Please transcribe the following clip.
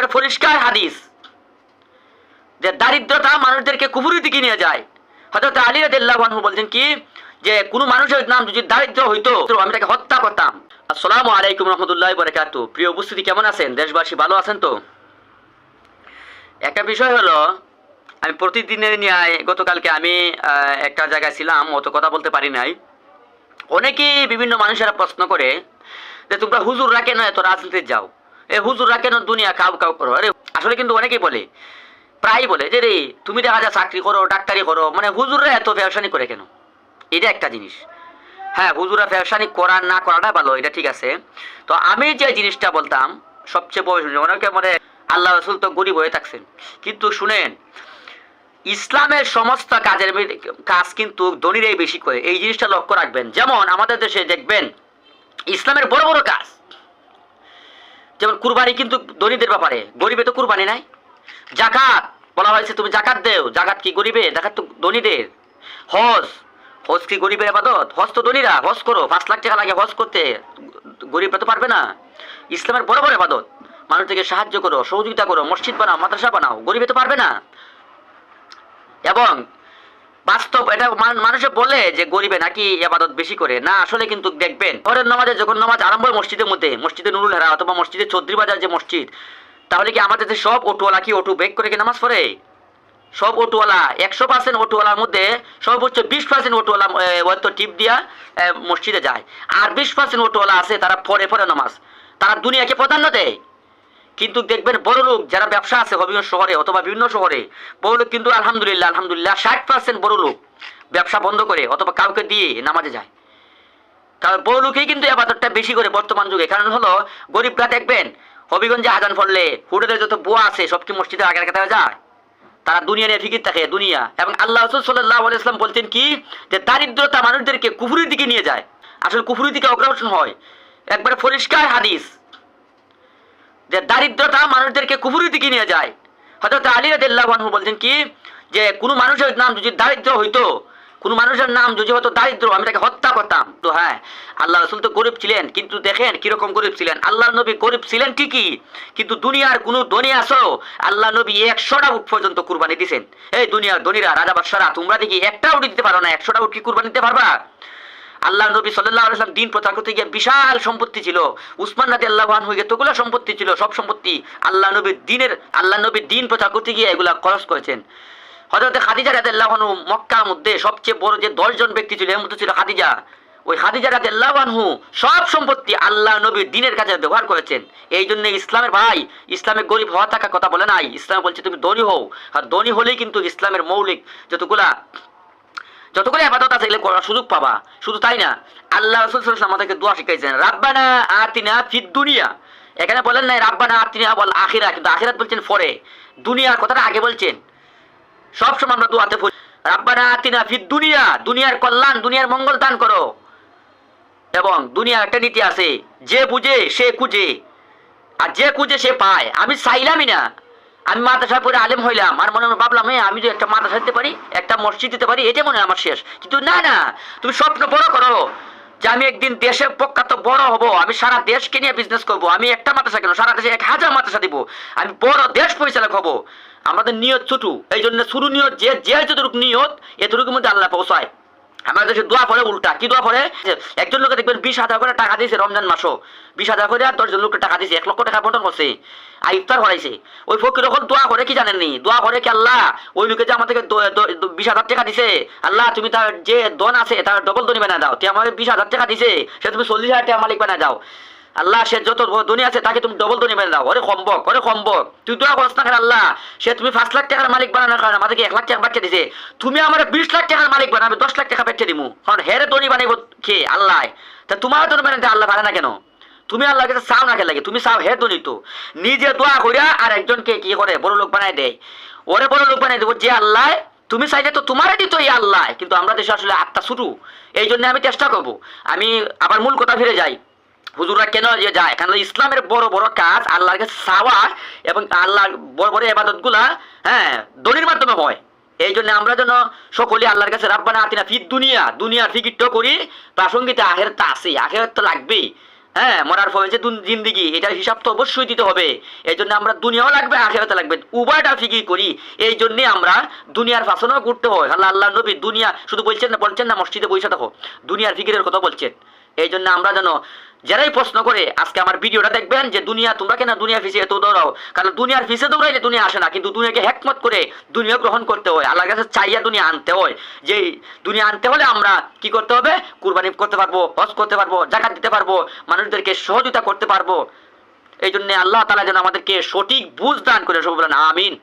একবারে পরিষ্কার হাদিস যে দারিদ্রতা মানুষদেরকে কুফুরির দিকে নিয়ে যায়। হযরত আলী রাদিয়াল্লাহু আনহু বলছেন কি যে কোন মানুষের নাম যদি দারিদ্র হইতো আমি তাকে হত্যা করতাম। আসসালামু আলাইকুম রাহমাতুল্লাহি ওয়া বারাকাতুহু। প্রিয় উপস্থিতি, কেমন আছেন? দেশবাসী ভালো আছেন তো? একটা বিষয় হলো, আমি প্রতিদিনের ন্যায় গতকালকে আমি একটা জায়গায় ছিলাম, অত কথা বলতে পারি নাই। অনেকেই বিভিন্ন মানুষেরা প্রশ্ন করে যে তোমরা হুজুররা কেন এত রাজনীতি যাও, হুজুররা কেন দুনিয়া কাউ কাউ করো? আরে আসলে কিন্তু অনেকেই বলে, প্রায় বলে যে রে তুমি দেখা যায় চাকরি করো, ডাক্তারি করো, মানে হুজুররা এত ব্যবসায়ী করে কেন? এটা একটা জিনিস। হ্যাঁ, হুজুরা ব্যবসায়ী করার না করাটা ভালো, এটা ঠিক আছে। তো আমি যে জিনিসটা বলতাম সবচেয়ে বড়, অনেকে মানে আল্লাহ রাসূল তো গরিব হয়ে থাকছেন, কিন্তু শুনেন ইসলামের সমস্ত কাজ কিন্তু ধনীরাই বেশি করে, এই জিনিসটা লক্ষ্য রাখবেন। যেমন আমাদের দেশে দেখবেন ইসলামের বড় বড় কাজ, যেমন কুরবানি কিন্তু ধনীদের ব্যাপারে, গরিবে তো কুরবানি নাই। জাকাত বলা হয়েছে তুমি জাকাত দেও, জাকাত কি গরিবে? জাকাত তো ধনীদের। হজ, হজ কি গরিবের ইবাদত? হজ তো ধনীরা, হজ করো, 5 লাখ টাকা লাগে হজ করতে, গরিবরা তো পারবে না। ইসলামের বড় বড় ইবাদত, মানুষদেরকে সাহায্য করো, সহযোগিতা করো, মসজিদ বানাও, মাদ্রাসা বানাও, গরিবে তো পারবে না। এবং বাস্তব এটা মানুষে বলে যে গরিবে নাকি ইবাদত বেশি করে, না আসলে কিন্তু দেখবেন পরের নামাজে যখন নামাজ আরম্ভ হয় মসজিদের মধ্যে, মসজিদে নুরুল হেরা অথবা মসজিদে চৌধুরী বাজার যে মসজিদ, তাহলে কি আমাদের সব অটোওয়ালা কি অটো ব্রেক করে কি নামাজ পড়ে? সব অটোওয়ালা 100% অটোওয়ালার মধ্যে সর্বোচ্চ 20% অটোওয়ালা হয়তো টিপ দিয়া মসজিদে যায়, আর 20% অটোওয়ালা আছে তারা পরে পরে নামাজ, তারা দুনিয়াকে প্রাধান্য দেয়। কিন্তু দেখবেন বড় লোক যারা ব্যবসা আছে বিভিন্ন শহরে অথবা বিভিন্ন শহরে, বড় লোক কিন্তু আলহামদুলিল্লাহ আলহামদুলিল্লাহ 60% বড় লোক ব্যবসা বন্ধ করে অথবা কাউকে দিয়ে নামাজে যায়। কারণ বড় লোকেই কিন্তু ইবাদতটা বেশি করে বর্তমান যুগে। কারণ হলো গরিবরা দেখবেন হবিগঞ্জে আজান পড়লে হোটেলে যত বুয়া আছে সব কি মসজিদে আগের কাতারে যায়? তারা দুনিয়া নিয়ে ফিকির থাকে, দুনিয়া। এবং আল্লাহ রাসূল সাল্লাল্লাহু আলাইহি ওয়াসাল্লাম বলতেন কি যে দারিদ্রতা মানুষদেরকে কুফুরির দিকে নিয়ে যায়, আসলে কুফুরির দিকে অগ্রসর হয়। একবারে পরিষ্কার হাদিস যে দারিদ্রতা মানুষদেরকে কুফুরির দিকে নিয়ে যায়। হযরত আলী রাদিয়াল্লাহু আনহু বলছেন কি যে কোন মানুষের নাম যদি দারিদ্র হইতো, কোন মানুষের নাম যদি হতো দারিদ্র আমি তাকে হত্যা করতাম। তো হ্যাঁ, আল্লাহ রাসূল তো গরিব ছিলেন, কিন্তু দেখেন কিরকম গরিব ছিলেন। আল্লাহর নবী গরিব ছিলেন ঠিকই, কিন্তু দুনিয়ার কোন ধনী আছো আল্লাহ নবী 100টা উট পর্যন্ত কুরবানি দিয়েছেন। এই দুনিয়ার ধনীরা রাজা বাদশারা তোমরা দেখি একটা উট দিতে পারো না, 100টা উট কি কুরবানি দিতে পারবা? আল্লাহ নবী সাল্লাল্লাহু আলাইহি ওয়াসাল্লাম দিন প্রচার করতে গিয়ে বিশাল সম্পত্তি ছিল। উসমান রাদিয়াল্লাহু আনহু এতগুলো সম্পত্তি ছিল, সব সম্পত্তি আল্লাহ নবীর দিন প্রচার করতে গিয়ে এগুলা খরচ করেছেন। হযরত খাদিজা রাদিয়াল্লাহু আনহু মক্কার মধ্যে সবচেয়ে বড় যে 10 জন ব্যক্তি ছিল এর মধ্যে ছিল খাদিজা। ওই খাদিজা রাদিয়াল্লাহু আনহু সব সম্পত্তি আল্লাহ নবীর দিনের কাজে ব্যবহার করেছেন। এই জন্য ইসলামের ভাই, ইসলামে গরিব হওয়া থাকার কথা বলে নাই। ইসলাম বলছে তুমি ধনী হও, আর ধনী হলেই কিন্তু ইসলামের মৌলিক যতগুলো ইবাদত আছে এগুলো করার সুযোগ পাবা। শুধু তাই না, আল্লাহ রাসূল সাল্লাল্লাহু আলাইহি ওয়াসাল্লাম আমাদেরকে দোয়া শিখাইছেন, রাব্বানা আতিনা ফিদ দুনিয়া। এখানে বলেন নাই রাব্বানা আতিনা ওয়াল আখিরাহ, কিন্তু আখিরাত বলছেন পরে, দুনিয়ার কথাটা আগে বলছেন। সব সময় আমরা দোয়াতে পড়ি রাব্বানা আতিনা ফিদ দুনিয়া, দুনিয়ার কল্যাণ, দুনিয়ার মঙ্গল দান করো। এবং দুনিয়ার একটা নীতি আছে, যে বুঝে সে খুঁজে, আর যে খুঁজে সে পায়। আমি চাইলামই না, আমি মাদ্রাসায় পড়ে আলেম হইলাম আর মনে মনে ভাবলাম আমি যদি একটা মাদ্রাসা দিতে পারি, একটা মসজিদ দিতে পারি, এটা মনে হয় আমার শেষ। কিন্তু না না, তুমি স্বপ্ন বড় করো যে আমি একদিন দেশের প্রখ্যাত বড় হব, আমি সারা দেশকে নিয়ে বিজনেস করব, আমি একটা মাদ্রাসা কেন সারা দেশে 1000 মাদ্রাসা দিব, আমি বড় দেশ পরিচালক হব। আমাদের নিয়ত ছোট, এই জন্য শুরু নিয়ত যে যতটুকু নিয়ত এতটুকুর মধ্যে আল্লাহ পৌঁছায়। আমাদের দেশে দোয়া পড়ে উল্টা, কি দোয়া পড়ে? একজন লোকে দেখবেন 20,000 করে টাকা দিয়েছে রমজান মাসও, 20,000 করে, আর 10 জন লোককে টাকা দিয়েছে, 1 লক্ষ টাকা বন্টন করছে, আর ইফতার করাইছে। ওই ফকির যখন দোয়া করে কি জানেননি? দোয়া করে কি আল্লাহ ওই লোকে যে আমাদেরকে 20,000 টাকা দিছে, আল্লাহ তুমি তার যে দন আছে তার ডবল ধনী বানায় দাও। তুই আমাদের 20,000 টাকা দিছে, সে তুমি 40,000 টাকা মালিক বানায় দাও। আল্লাহ সে যত ধনী আছে তাকে তুমি ডবল ধনী বানিয়ে দাও। ওরে খম্বক, তুই দোয়া করছ না কেন? আল্লাহ সে তুমি 5 লাখ টাকার মালিক বানানোর কারণে আমাদেরকে 1 লাখ টাকা বাচ্চা দিছে, তুমি আমার 20 লাখ টাকার মালিক বানাবে, 10 লাখ টাকা বেচে দিমু, কারণ হেরে ধনী বানাইব কে? আল্লাহ। তা তোমার ধনী বানাইতে আল্লাহ পারে না কেন? তুমি আল্লাহকে চাও না লাগে, তুমি চাও হে ধনী, তো নিজে দোয়া করিয়া আর একজনকে কি করে বড় লোক বানাই দেয়। ওরে বড় লোক বানাই দেবো যে আল্লাহ, তুমি চাইলে তো তোমারই দিত এই আল্লাহ। কিন্তু আমরা দেশে আসলে আত্মা ছুটু, এই জন্য আমি চেষ্টা করবো। আমি আবার মূল কথা ফিরে যাই, হুজুররা কেন যে যায়? কারণ ইসলামের বড় বড় কাজ আল্লাহর কাছে চাওয়া এবং আল্লাহর বড় বড় ইবাদত গুলা দলির মাধ্যমে হয়। এই জন্য আমরা যেন সকলে আল্লাহর কাছে রাব্বানা আতিনা ফিদ দুনিয়া, দুনিয়ার ফিকিরটা করি, প্রাসঙ্গিক আখিরাত আছে, আখিরাত তো লাগবেই। হ্যাঁ, মরার পরে যে জিন্দিগি, এটার হিসাব তো অবশ্যই দিতে হবে। এই জন্য আমরা দুনিয়াও লাগবে, আখেরাতে লাগবে, উভয়টা ফিকির করি। এই জন্যে আমরা দুনিয়ার ফাঁসনও করতে হয়। আল্লাহ নবী দুনিয়া শুধু বলছেন না মসজিদে বসে থাকো, দুনিয়ার ফিকিরের কথা বলছেন। এই জন্য আমরা যেন, যারাই প্রশ্ন করে আজকে আমার ভিডিওটা দেখবেন যে দুনিয়া তোমরা কেন দুনিয়ার পিছিয়ে এত দৌড়াও, কারণ দুনিয়ার পিছিয়ে দৌড়াইলে দুনিয়া আসে না, কিন্তু দুনিয়াকে হেকমত করে দুনিয়া গ্রহণ করতে হয়, আল্লাহর কাছে চাইয়া দুনিয়া আনতে হয়। যে দুনিয়া আনতে হলে আমরা কি করতে হবে? কুরবানি করতে পারবো, হজ করতে পারবো, জাকাত দিতে পারবো, মানুষদেরকে সহযোগিতা করতে পারবো। এই জন্য আল্লাহ তাআলা যেন আমাদেরকে সঠিক বুঝ দান করে, সব বলেন আমিন।